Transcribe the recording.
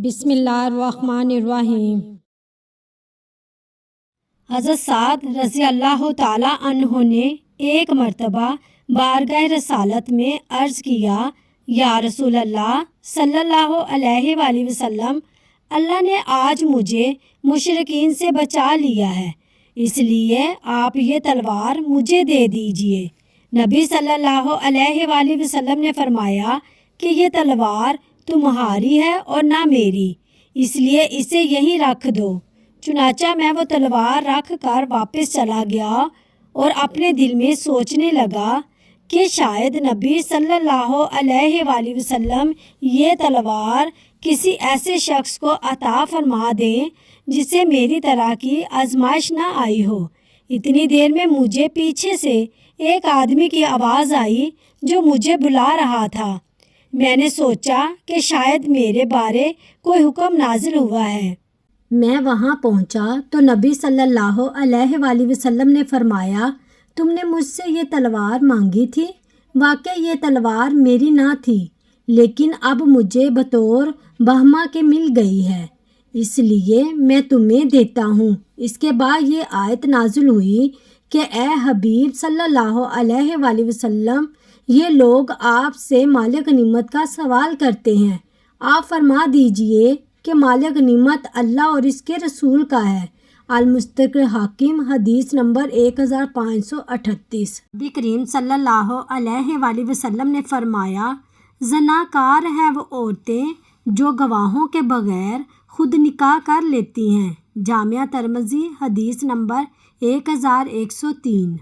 بسم اللہ الرحمن الرحیم۔ حضرت سعد رضی اللہ تعالی عنہ نے ایک مرتبہ بارگاہ رسالت میں عرض کیا، یا رسول اللہ صلی اللہ علیہ وآلہ وسلم، اللہ نے آج مجھے مشرکین سے بچا لیا ہے، اس لیے آپ یہ تلوار مجھے دے دیجئے۔ نبی صلی اللہ علیہ وآلہ وسلم نے فرمایا کہ یہ تلوار تمہاری ہے اور نہ میری، اس لیے اسے یہیں رکھ دو۔ چنانچہ میں وہ تلوار رکھ کر واپس چلا گیا اور اپنے دل میں سوچنے لگا کہ شاید نبی صلی اللہ علیہ وآلہ وسلم یہ تلوار کسی ایسے شخص کو عطا فرما دیں جسے میری طرح کی آزمائش نہ آئی ہو۔ اتنی دیر میں مجھے پیچھے سے ایک آدمی کی آواز آئی جو مجھے بلا رہا تھا۔ میں نے سوچا کہ شاید میرے بارے کوئی حکم نازل ہوا ہے۔ میں وہاں پہنچا تو نبی صلی اللہ علیہ وآلہ وسلم نے فرمایا، تم نے مجھ سے یہ تلوار مانگی تھی؟ واقعی یہ تلوار میری نہ تھی، لیکن اب مجھے بطور بہمہ کے مل گئی ہے، اس لیے میں تمہیں دیتا ہوں۔ اس کے بعد یہ آیت نازل ہوئی کہ اے حبیب صلی اللہ علیہ وآلہ وسلم، یہ لوگ آپ سے مال غنیمت کا سوال کرتے ہیں، آپ فرما دیجئے کہ مال غنیمت اللہ اور اس کے رسول کا ہے۔ المستدرک حاکم، حدیث نمبر 1538۔ نبی کریم صلی اللہ علیہ وآلہ وسلم نے فرمایا، زناکار ہیں وہ عورتیں جو گواہوں کے بغیر خود نکاح کر لیتی ہیں۔ جامعہ ترمذی، حدیث نمبر 1103۔